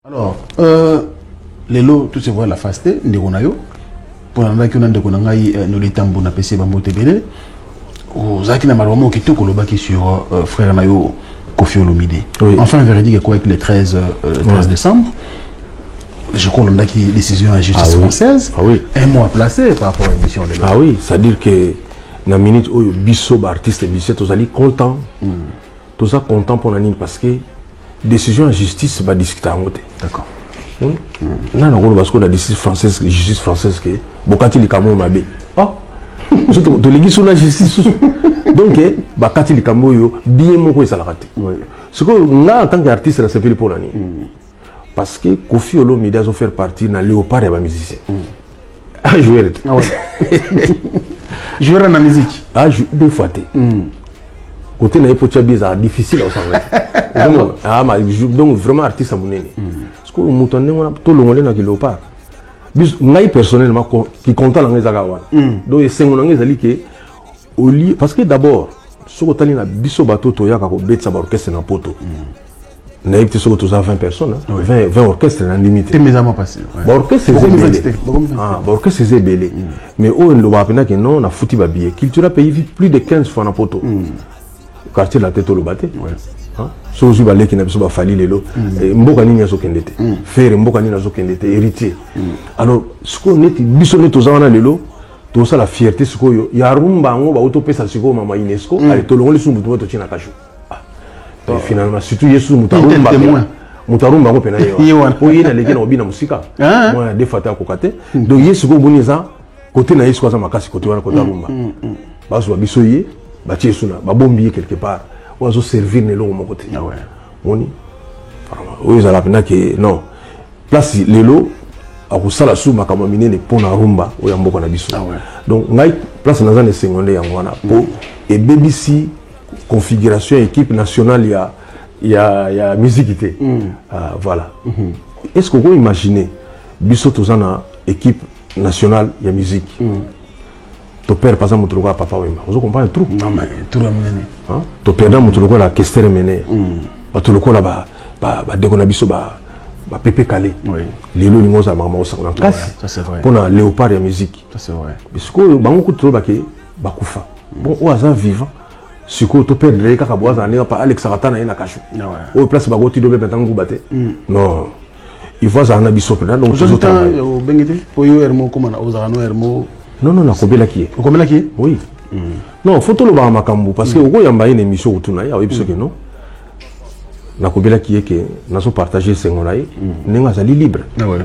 Alors, les lots, tout se voit la faste, Ndegonayo, pour la naki on a Ndegonangai, nous les tambons à PC Bambote Bele, aux Akina Malwamo qui tout kolobaki sur frère Nayo Kofi Olomide. Oui. Enfin, véridique quoi avec le 13 décembre. Je crois qu'on a qui décision à la justice française. Ah oui. Un mois placé par rapport à l'émission de Ah oui, c'est-à-dire que dans la minute où Bisso, artiste, Bisso, tous allés content. Tout ça content pour la ligne parce que décision en justice va discuter en côté. D'accord. Non, non, parce que la justice française que Bokati Likamo Mabé. Ah, surtout de l'église sur la justice. Donc, Bakati Likamo yo bien mon ça l'a raté. Ce que là en tant qu'artiste, c'est fait pour l'année. Parce que Kofi Olomide a fait partie dans Léopard et ma musicien. Ah, jouer. Ah ouais. Jouer dans la musique. Ah, deux fois. Côté n'a pas bizarre, difficile à s'en donc vraiment artiste à mon nez. Parce que nous avons tout le monde qui Léopard. Moi personnellement qui compte dans les agawa. Donc c'est mon angé que parce que d'abord ce que tu as biso bateau toya kako bet sa orchestre na poto. N'a été sur 20 personnes, 20 orchestres en limité. C'est mes amants passés. Orchestre c'est belé. Ah, orchestre c'est belé. Mais on le voit que non, on a foutu babier. Cultura pays vit plus de 15 fois na poto. Quartier la tête au baté. Si vous avez qui n'a pas fallu les lots, mboka ni nazo kendete. Faire mboka ni nazo kendete héritier. Alors ce qu'on est bisonné tous en les lots, tout ça la fierté ce qu'on y a rumba on va auto pesa ce qu'on mama UNESCO. Allez tout le monde les sous mutuo to china kashu. Finalement surtout Yesu mutarumba. Mutarumba ko pena yo. O yena leki na obina musika. Moi des fois ta kokate. Donc Yesu ko boniza côté na Yesu kwa makasi côté wana kota rumba. Baso bisoye. Bâtir sous la bombier quelque part ou à servir les lots mon côté. Ah ouais. On y a la peine que non place les lots à vous ça la sous ma camamine les pont à rumba ou yambo qu'on a biso. Ah ouais. Donc ngai place dans un secondaire yangwana pour et BBC configuration équipe nationale il y a musicité. Voilà. Est-ce qu'on peut imaginer biso tous en équipe nationale il y a musique. Ton père, par exemple, tu papa Wemba. Vous comprenez tout? Non, mais tout le monde. Ton père, tu le la question mené. Tu le là-bas, dès qu'on a vu ça, Pépé Calé. Les lots, ils ont maman au sang. Ça, c'est vrai. Pour la Léopard et la musique. Ça, c'est vrai. Parce que, beaucoup de trucs, Bakoufa. Bon, au hasard vivant, ce que ton père, les Kakabois, on n'est pas Alex Saratan et Nakachu. Au place, Bagoti, le maintenant, vous battez. Non. Il faut ça en abisso. Donc, je suis au Benguete, pour you, Hermo, comme on a aux Hermo. Non, non, non, Kobela qui est. Kobela qui est? Oui. Non, faut tout le voir à Makambu parce que au y a une émission où tout n'a pas que non. La Kobela qui est que nous avons partagé ce qu'on a eu, nous avons libre. Ah ouais.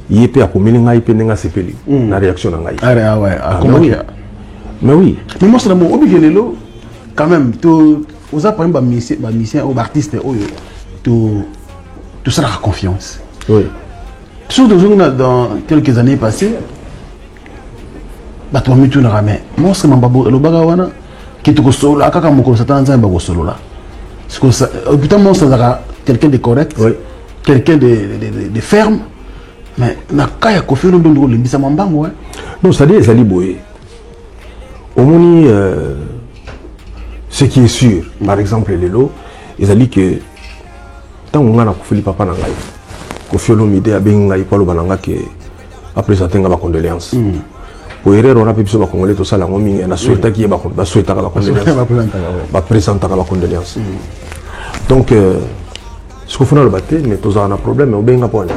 Il est à combien n'a pas n'a sepeli. La réaction n'a pas. Ah ouais. Comment il y a? Mais oui. Mais moi c'est le mot obligé là quand même tout aux apprends ba musicien ou artiste tout ça la confiance. Oui. Surtout dans quelques années passées. Bato mitu na rame moi c'est mambabo le bagawana qui te solo akaka moko satanza mba solo là parce que ça putain moi ça quelqu'un de correct quelqu'un de ferme mais na kaya Kofi Olomide le bisa mambango non ça dit ça boye au moni ce qui est sûr par exemple les lots ils a dit que tant on a Kofi papa na ngai Kofi Olomide a benga ipalo bananga que après ça tenga ba condoléances. Pour erreur on a pu se congolais tout ça la ngomi na souhaita qui ba souhaita la condoléance ba présenter la condoléance donc ce qu'on fait dans le bâté mais tous on a problème mais au benga point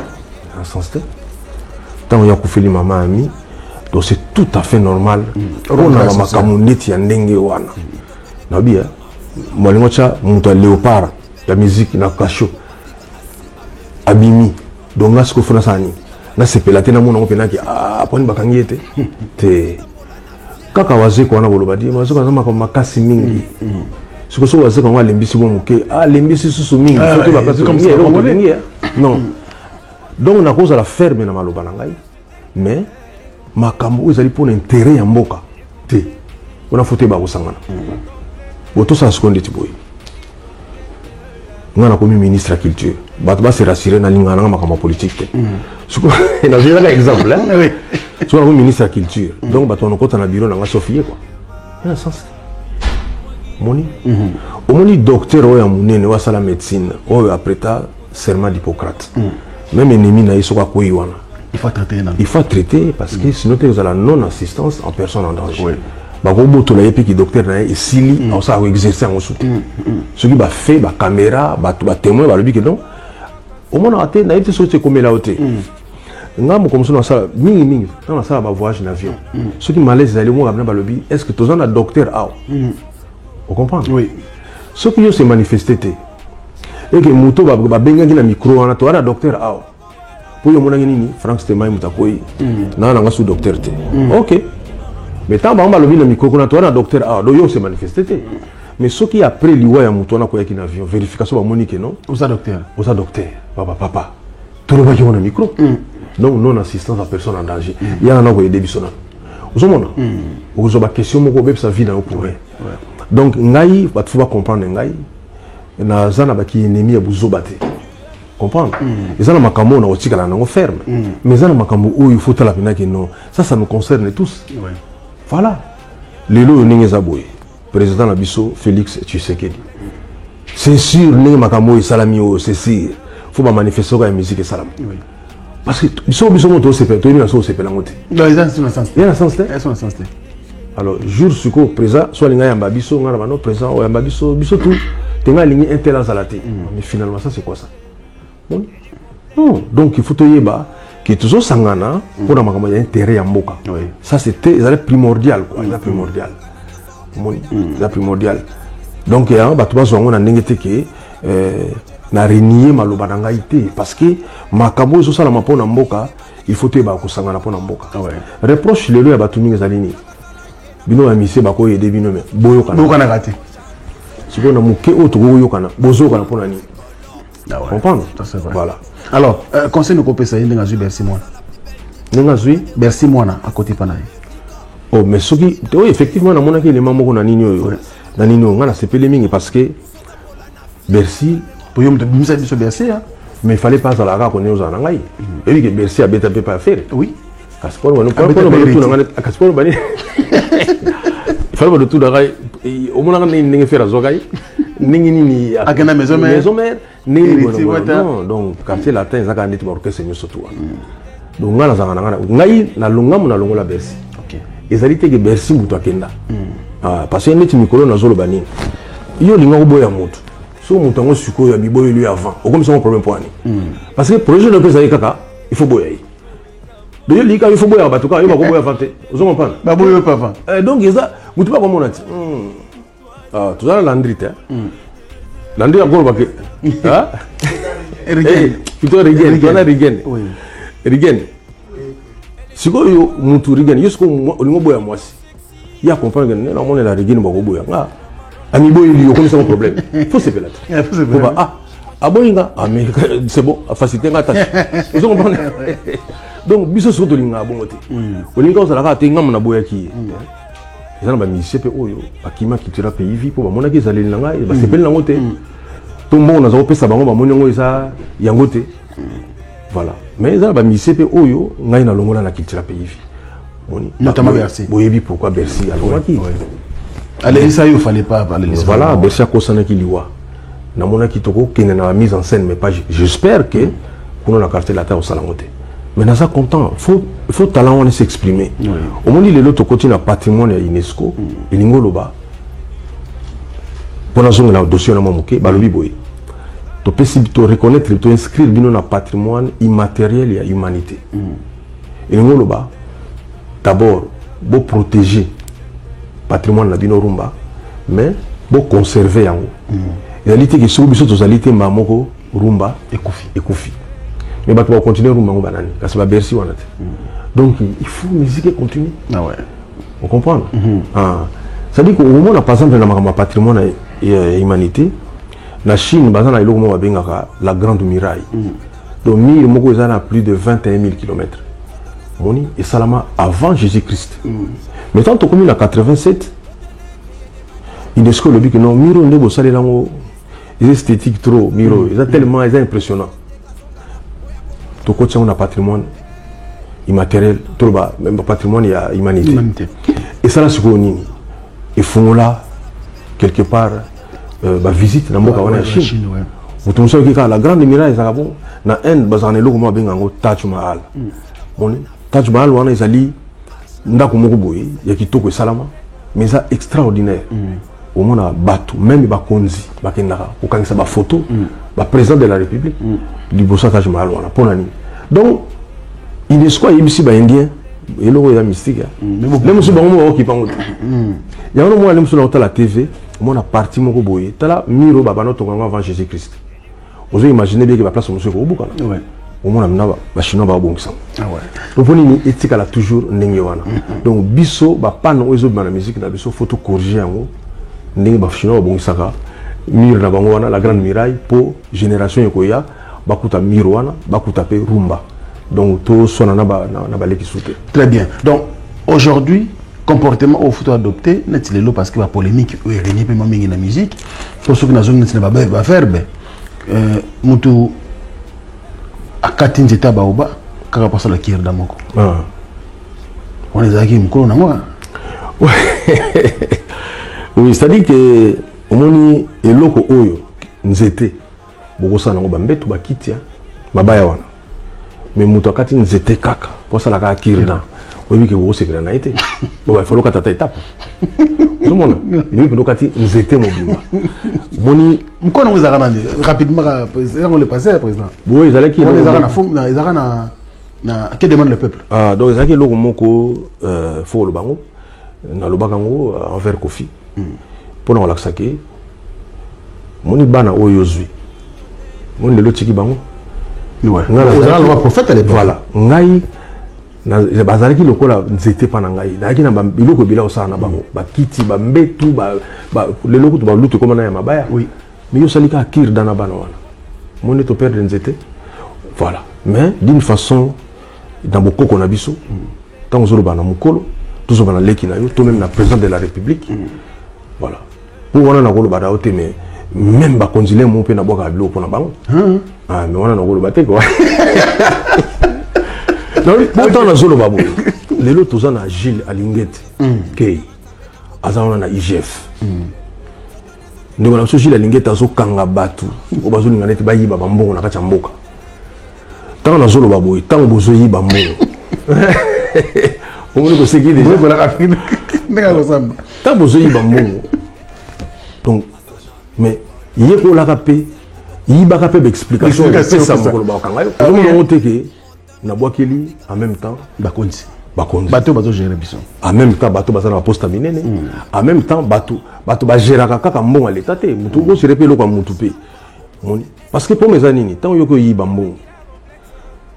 en sens tant on y a Kofi maman ami donc c'est tout à fait normal on a ma kamuneti ya ndenge wana na bien moi le mocha muto Léopard la musique na kasho abimi donc là ce qu'on fait ça ni na sepelate na mona opena ki aponi bakangete te kaka waze ko na bolobadi mazo kana makasi mingi siko so waze ko lembisi bo muke lembisi susu mingi soki ba parce comme ça non donc na cause la ferme na maloba na ngai mais makambo ezali pour intérêt ya mboka te ona fote ba kosangana boto sa seconde tiboy ngana comme ministre de la culture bato ba se rassurer na lingana makamba politique et dans un exemple, hein? Soit le ministre de la Culture. Donc, on a un bureau dans la Sophie, quoi. Il y a un sens. Moni. Au moni docteur, on a la médecine, on a prêté serment d'Hippocrate. même ennemi na iso ka koyi wana il faut traiter parce que sinon tu as la non assistance en personne en danger. Bako boto la yepi ki docteur na e sili on ça exercer en soutien ce qui va fait ba caméra ba témoin ba lobi que non au moins na té na été sorti comme là hôtel ngam comme ça ça mingi dans ça ba voyage en avion ce qui malaise aller moi ba lobi est-ce que tous un docteur a on comprend oui ce qui se manifesté et que moto ba benga na micro wana to ana docteur a pour yo mona nini Frank Stemai mutakoyi na nga sous docteur té OK. Mais tant que le micro, on a un docteur A, donc se manifesté. Mais ce qui après l'IWA y a mouton a quoi qui avion vérification à Monique non. Où ça docteur? Papa. Tout le monde qui a un micro. Donc non assistance à personne en danger. Il y a un envoyé des bisons. Vous avez vous avez question mon problème sa vie dans pour. Donc ngai va pouvoir comprendre ngai. Na zana ba ki ennemi ya buzobate. Comprendre? Et ça na makambo na otika na ngo ferme. Mais ça na makambo où il faut la pena que non. Ça nous concerne tous. Voilà. Lelo Ningezaboy, président Nabiso Félix Tshisekedi. C'est sûr, Ninge Makamo et Salami, c'est sûr. Il faut manifester la musique et Salam. Parce que biso moto c'est pas, toi c'est pas la montée. Non, ils sont dans sens. Il y a un sens. Ils sont dans sens. Alors, jour suko présent, soit l'inga yamba biso, ngana bano présent, ou yamba biso tout. Tenga ligne intel à zalate. Mais finalement ça c'est quoi ça? Non. Donc il faut te yeba. Qui est toujours sangana pour avoir un intérêt en boka. Ça c'était primordial quoi, primordial. C'est primordial. Donc il y a un bateau on a n'engagé que na renier maloba nangaité parce que makamo zo sala mapo na mboka il faut te ba ko sangana po na mboka. Reproche le ya batu mingi zalini. Bino amise ba ko yede bino me boyo kana raté. Siko na muke o to boyo kana bozo kana po na ni. Comprendre? Voilà. Alors, conseil nous couper ça, il y a Bercy Moana. Bercy Moana à côté Panaï. Oh, mais ce qui, oui, effectivement, on a les mamans qu'on a nino, on a sepelé mingi parce que Bercy, pour y aller sur Bercy, mais il fallait pas à la gare qu'on est aux Anangaï. Et oui, que Bercy a bête pas à faire. Oui. Caspar, on a pas de Caspar Bani. Il fallait le tout d'arrêt. Au moins, on a une faire à Zogaï. Ningini à la maison mère. Non, donc quartier latin ils ont dit que c'est mieux surtout. Donc ngana zanga ngai na longamu na longola Bercy. OK. Ezalité que Bercy muto akenda. Ah parce que neti mikolo na zolo bani. Yo linga oboya muto. So muto ngo suko ya biboyo lui avant. O comme ça un problème pour ani. Parce que projet de pesa kaka, il faut boyer. Donc il il faut boyer batuka, il va boyer avant. Vous comprenez? Ba boyer pas avant. Donc ça muto pas comme on a dit. Ah tout ça l'andrite. Landry a golo bake. Ah? Plutôt Rigen. Tu as Rigen. Oui. Rigen. Si vous avez un Rigen, il y a un moisi. Il y a comprendre que nous avons la Rigen pour boire. Ah. Amibo il y a comme un problème. Il faut se faire là. Ah bon ah mais c'est bon. Faciliter la tâche. Vous comprenez? Donc biso surtout linga bon côté. Olinga on sala ka tenga na boya ki. Ils ont mis CP Oyo, Akima qui tira pays vie pour mon aguise aller là, et c'est belle la montée. Tout le monde a opé ça, mon yango ça, yangote. Voilà. Mais ils ont mis CP Oyo, n'a pas longola la qui tira pays vie. Notamment Bercy. Oui, pourquoi Bercy alors qui? Allez, ça il fallait pas parler les. Voilà, Bercy a causé qui liwa. Na mona qui toko qui n'a mise en scène, mais pas. J'espère que pour la carte la terre au salangote. Mais dans ça content, il faut talent s'exprimer. Au moment où l'autre côté na patrimoine à UNESCO, et l'ingoloba. Pour la zone là dossier na mamuke, balobi boy. Tu peux reconnaître, tu inscrire bino na patrimoine immatériel et humanité. Et l'ingoloba, d'abord, beau protéger patrimoine na bino rumba, mais beau conserver yango. Et la lité qui sont biso to zalité mamoko rumba et koufi. Mais bah tu vas continuer à rouler banane, parce que c'est Bercy wana. Donc il faut musique continue. Ah ouais. On comprend. Ah, ça dit qu'au moment où on a par exemple dans ma patrimoine et humanité, la Chine, bah ça a eu la grande muraille. Donc mille moko ils ont plus de 21 000 km. Moni et Salama avant Jésus-Christ. Mais tant qu'on est à 87, UNESCO le dit que non miro ne bo salé là ils esthétiques trop miro, ils ont tellement impressionnant. Tout côté on a patrimoine immatériel, tout bas, même patrimoine il y a humanité. Et ça là c'est quoi nini? Et font là quelque part visite dans la Chine. Mutu muso qui la grande muraille ça bon na Inde bazane loko mo bengango Taj Mahal. Bon Taj Mahal wana ezali ndako moko boye ya kitoko salama mais ça extraordinaire. Au moins bateau même bakonzi bakendaka kokangisa ba photo ba président de la République liboso Taj Mahal wana ponani. Donc UNESCO yebisi ba indien eloko ya mystique. Les musu bango okipa ngo. Ya ono mo ale musu na la TV, mo na parti moko boye tala miro baba no tonga avant Jésus-Christ. Vous imaginez bien que la place monsieur Kobuka. Ouais. Au moins la chinois va bon ça. Ah ouais. Donc on est éthique là toujours n'engwana. Donc biso ba pan ozo na musique na biso photo corriger ngo ndenge ba chinois bon ça mur na bango wana la grande muraille pour génération yokoya bakuta mur wana bakuta pe rumba. Donc tout sona na ba leki souté. Très bien. Donc aujourd'hui comportement au photo adopté net lelo parce que la polémique est régnée pe mingi na musique pour ceux qui n'ont pas ba faire mutu akati nzeta baoba kaka pasa la kierda moko on les a qui mukolo na moi oui c'est-à-dire que omoni eloko oyo nzete bokosa nango bambetu bakitia mabaya wana mais mutu akati nzete kaka posa la kaka kierda oyebi ke bokosekela na ete bon il faut que tata étape tout le monde il faut que nzete mobimba moni mkono ngeza kana rapidement on le passer président oui ils allaient qui les arana fond les arana na que demande le peuple donc ils allaient loko moko faut le bango na lo bakango envers Kofi pour na laksake moni bana oyo zui moni le tiki bango ouais ngala le prophète à l'époque voilà ngai na bazalaki lokola nzete pa na ngai na kina biloko bila osana na bango bakiti bambetu ba le loko to ba lutu comme na ya mabaya oui mais yo salika akir dans na bana wana mon to perdre nzete voilà mais d'une façon dans bokoko na biso tant zo bana mukolo tout zo bana leki na yo to même na président de la République voilà pour wana na kolo bada ote mais même ba konzile mo pe na boka bilo pona bango ah mais wana na kolo bate quoi non pourtant na zolo babo lelo toza na Gilles Alingete kei azana na IGF ndeko na Gilles Alingete azo kanga batu obazo linga neti bayiba bambongo na kati ya mboka tant na zolo babo tant bozo yiba mbongo on ko seki déjà ko la kafine ndeka ko samba tant bozo yiba mbongo donc mais yeko la kapé yiba kapé d'explication de ça mokolo ba kanga yo on oteke na boakeli en même temps bakonzi bato bazo gérer biso en même temps bato bazana poste minene en même temps bato ba gérer kaka mbongo l'état te mutu ko se repelo kwa mutu pe parce que pour mes anini tant yoko yiba mbongo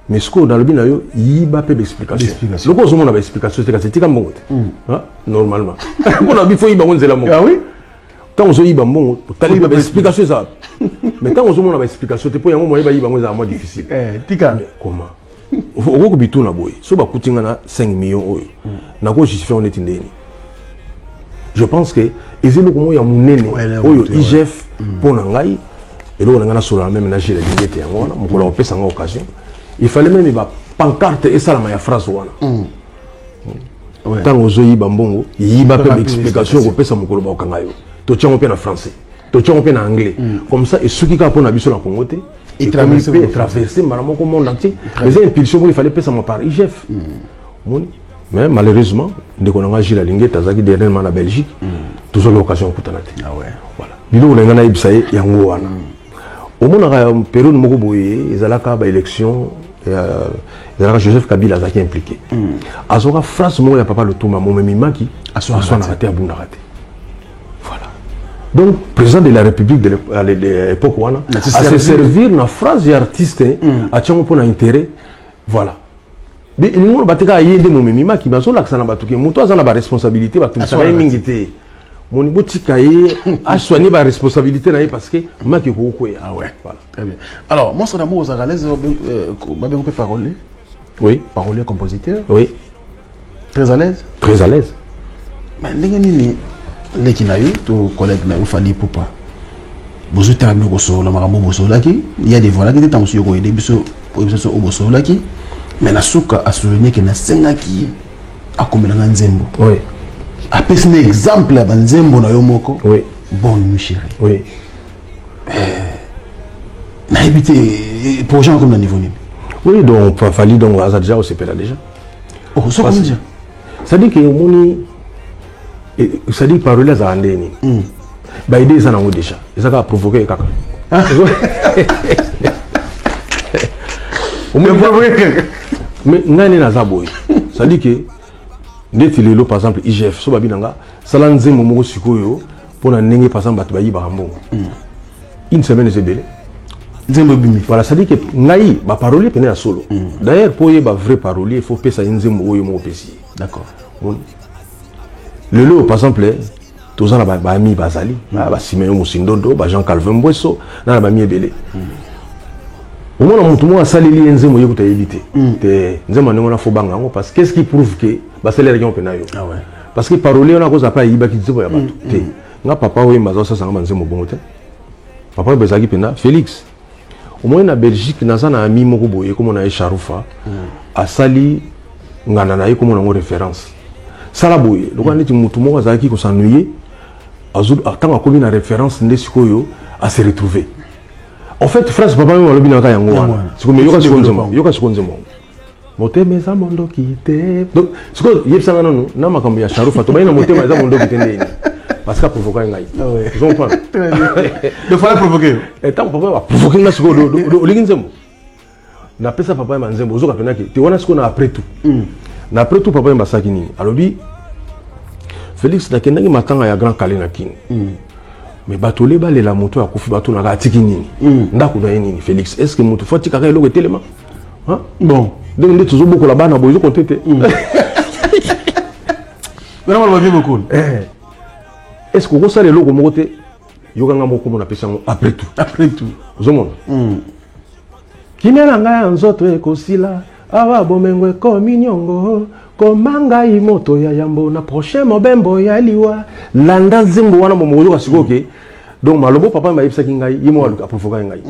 mais ce que dans le bina yo yiba pe d'explication le ko zomo na ba explication c'est tika mbongo hein normalement on a bi fo yiba nzela mbongo ah oui tant zo yiba mbongo tali ba explication ça mais tant zomo na ba explication te po yango moye ba yiba nzela moins difficile tika comment au bitu na boy so ba kutinga na 5 millions oyo na ko justifier on est ndeni je pense que ezelo ko moya munene oyo IGF pona ngai elo na ngana solo même na jere ngete yango na mukolo opesa nga occasion il fallait même ba pancarte et salama ya phrase wana tango zo yiba mbongo yiba pe explication ko pesa mukolo ba okanga yo to tchango pe na français to tchango pe na anglais comme ça et ceux qui ka pona biso na Congo te et traverser maramoko monde entier mais une impulsion il fallait passer par IGF mais malheureusement dès qu'on a Gilles Alingete azaki dernièrement en Belgique toujours l'occasion kutanate ah ouais voilà bilo on ngana ibsaye yango wana au monde période moko boye ezalaka ba élection ezalaka Joseph Kabila azaki impliqué azoka France mo ya papa le Touma mo memimaki asona raté abunda raté. Donc, président de la République de l'époque, à se servir na phrase artiste, à tiens pour intérêt, voilà. Mais il nous a aidé mon mimima qui m'a dit que ça n'a pas tout que mon toit a la responsabilité, bah tout ça va m'inquiéter. Mon niveau tikaye a soigné ma responsabilité parce que moi qui beaucoup ah ouais voilà très bien. Alors moi son amour aux Aralaises, on peut parler. Oui. Parolier, compositeur. Oui. Très à l'aise. Très à l'aise. Mais les leki na yo to collègue na yo fali popa bozo tabi ko so la marambo boso laki il y a des voilà qui étaient en sur ko biso biso o boso laki mais na suka a souligner que na senga ki akomela na nzembo oui a pese un exemple ba nzembo na yo moko oui bonne nuit chérie oui n'a évité pour gens comme le niveau ni. Oui, donc il fallait donc à déjà au CPLA déjà. Oh, ça comment dire? Ça dit que moni ça dit parole à andeni. Bah idée ça n'en déjà. Ça va provoquer kaka. Mais ngani na zaboy. Ça dit que ndeti lelo par exemple IGF so babinanga salanze momo sikoyo pour na ndenge par exemple batubayi barambo. Une semaine c'est belé. Voilà, ça dit que ngai ba parolier pene à solo. D'ailleurs pour y ba vrai parolier il faut pesa nzembo oyo mo pesi. D'accord. Le lot par exemple tous en ba ami bazali, ba Simeon Musindondo, ba Jean Calvin Mbosso, na ba mi ebele. Au moins tout le monde a salili nzembo yo éviter. Te nzembo ngo na fo banga ngo parce qu'est-ce qui prouve que ba salaire yon pena yo. Ah ouais. Parce que parolier on a cause pas yiba ki nzembo ya bato. Te nga papa oyo mazo sa sanga nzembo bongo te. Papa bezaki pena Félix. Au moins na Belgique naza na ami moko boye comme on a Charoufa a sali ngana na comme on a référence sala boye donc on est mutu moko azaki ko s'ennuyer azul atanga komi na référence ndesikoyo à se retrouver en fait France papa mo lobi na ka yango wana siko me yoka sikonzemo motema za mondo kite donc siko yebsanga non na makambo ya Charoufa to bayina motema za mondo kite ndeni parce qu'à provoquer un gars. Ils ont pas. Il fallait provoquer. Et tant papa va provoquer un score de l'ingénieur. Na pesa papa et manzembo. Ozo kapena ki. Tu vois ce qu'on a après tout. Na après tout papa et masakini. Alors bi Félix na kenda ki matanga ya grand calé na kin. Mais batolé ba la moto ya kufi bato na ka tiki nini. Ndako na nini Félix. Est-ce que moto faut tika ka eloko telema? Hein? Bon. Donc ndé toujours beaucoup là-bas na bozo kontete. Vraiment va bien beaucoup. Est-ce que vous savez le logo moté yoganga moko mona pesa après tout zomona kimela nga nzoto ekosila awa bomengo ko minyongo komanga imoto ya yambo na prochain mobembo ya liwa landa zimbo wana momozo ka sikoke donc malobo papa ma yebisa kingai yimo a provoquer ngai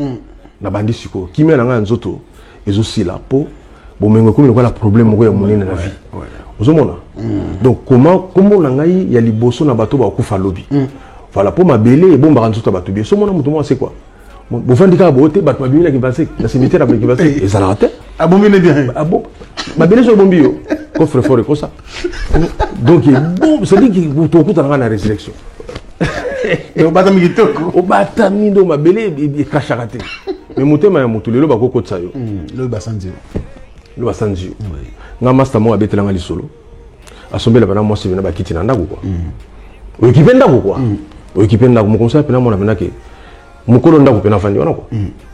na bandi siko kimela nga nzoto ezosila po bomengo ko la problème moko ya monene na vie ozomona donc comment on a ya liboso na bato ba kufa lobi voilà pour ma belé et bon ba nzoto bato bien so mona mutu mo c'est quoi bo fandika bote bato ba bimina ki passé na cimetière ba ki passé et ça la raté ah bon bien bien ah bon ba belé so bombi yo coffre fort comme ça donc bon ça dit que pour tout na na résurrection et au batami kitoko au batami do ma belé e kachakate mais mutema ya mutu lelo ba kokotsa yo le basanzi nga master mo abetela nga lisolo asombela bana mo sibina bakiti na ndako quoi okipenda quoi okipenda mo conseil pena mo na pena ke mukolo ndako pena fandi wana quoi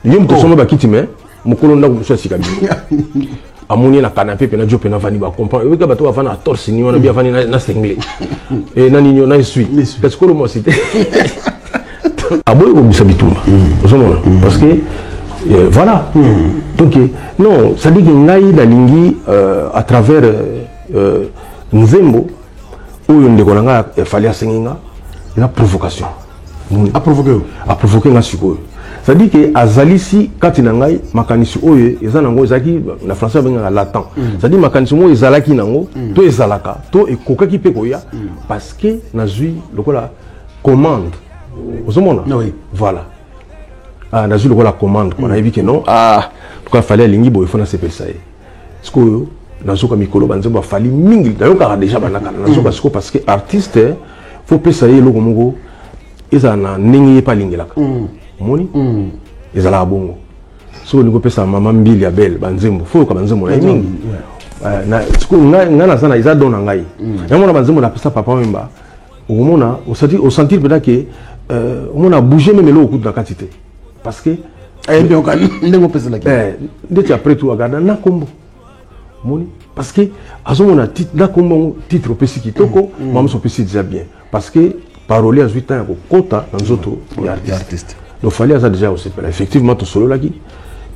yo mto somba bakiti mais mukolo ndako so sika bi amoni na canapé pena jo pena fandi ba comprendre weka bato bafana a torse ni wana bia fandi na single et na ninyo na suis parce que mo cité aboy ko bisabitumba osomona parce que voilà. Donc, non, ça dit que Ngaï Dalingi, à travers Nzembo, où il fallait assigner la provocation. À provoquer un suko. Ça dit que Azalisi, quand il y a Makanisi Oye, ils ont Zaki, la français a latent. Ça dit Makanisi Oye, Zalaki Nango, to Zalaka, to et Koka qui Pekoya, parce que Nazui, le commande. Vous avez voilà. Ah, n'a eu la commande, on a vu que non. Ah, pourquoi il fallait l'ingi, il faut na sepel ça. Ce que n'a eu comme Mikolo Banzembo a fallu mingi. D'ailleurs, on a déjà banaka. N'a eu parce que artiste, faut payer le gomogo. Ils en n'engi pas l'ingi là. Moni, ils en la bongo. So on peut ça maman Billy Abel Banzembo. Faut que Banzembo na mingi. Na ce que na sana ils adonnent ngai. Et moi Banzembo na pesa papa memba. Au moment on sentir peut-être que on a bougé même le coup de la quantité. Parce que dès après tout regarde na kombo moni parce que azo na titre na kombo titre pesi kitoko maman so pesi déjà bien parce que parolier à 8 ans ko kota na nzoto ya artiste donc fallait ça déjà aussi effectivement to solo laki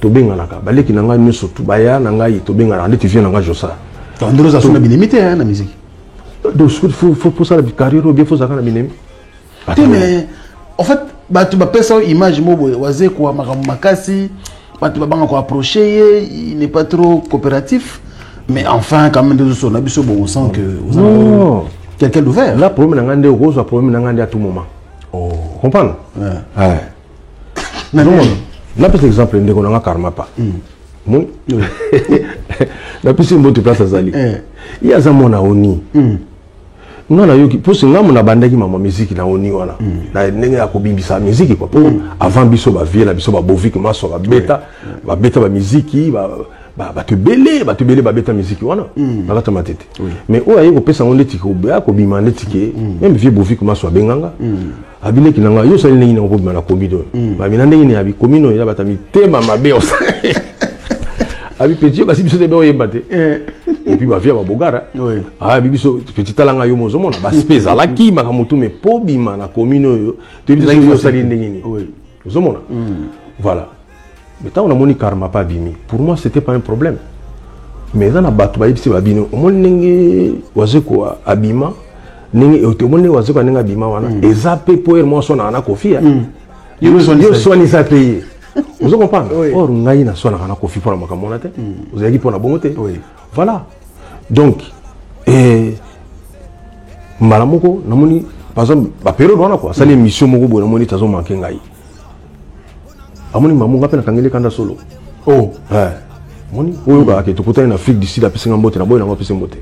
to benga naka baleki na ngai nyonso to baya na ngai to benga na tu viens na ngai josa donc ndelo za sona binemité na musique donc faut pour ça la carrière bien faut ça na binemi mais en fait tu vas passer une image mobo waze kwa makasi tu vas encore approcher il n'est pas trop coopératif mais enfin quand même de son abisso bon on sent que vous avez quelqu'un d'ouvert là problème ngande rose problème ngande à tout moment oh comprendre ouais non Là, par exemple, nous avons un karma pas. Mon, la piscine monte place à Zali. Il y a ça mon aoni. Non, na yoki pour ce nga mon abandaki maman musique na oni wana. Na nenge akobimbi sa musique quoi. Avant biso ba vie la biso ba bovi que maso ba beta ba musique ba te belé ba beta musique wana. Na ta matete. Mais o ayi ko pesa ngonde tiko ba ko bima ndetike même vie bovi que maso benganga. Abile kinanga yo sali nenge na ko bima na komido. Ba mina ndenge ni abi komino ya batami tema mabe o. Abi petit kasi biso de be oyembate. Et puis ma vie va bogara. Oui. Ah biso petit talanga yo mozomo na ba speza la ki makamutu me pobima na commune yo. Tu biso yo sali ndengini. Oui. Mozomo. Voilà. Mais tant on a moni karma pas bimi. Pour moi c'était pas un problème. Mais dans la batu ba yibisi ba bino. O moni ndenge wazeko abima ndenge o moni wazeko ndenge abima wana. Ezape pour moi sona na kofia. Yo soni sa payer. Vous comprenez? Or, on a une soirée à Kofi pour la macamonate. Vous avez dit pour la bonté. Voilà. Donc, Malamoko, namoni, par exemple, la période on a quoi? Ça les missions moko bon namoni tazo manqué ngai. Amoni mamu ngapena kangele kanda solo. Oh, moni, oyo ba ke tokota en Afrique d'ici la pese ngambote na boy na ngapese mbote.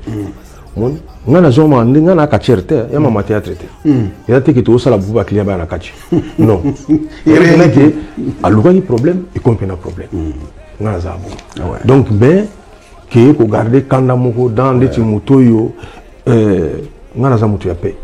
Moni, ngana zoma ndinga na kacherte, ya mama théâtre te. Ya te ke to sala buba client ba na kachi. Non. Et rien que aluka ni problème et comprendre problème. Ngana za bon. Donc ben que ko garder kanda moko dans les timoto yo ngana za mutu ya paix.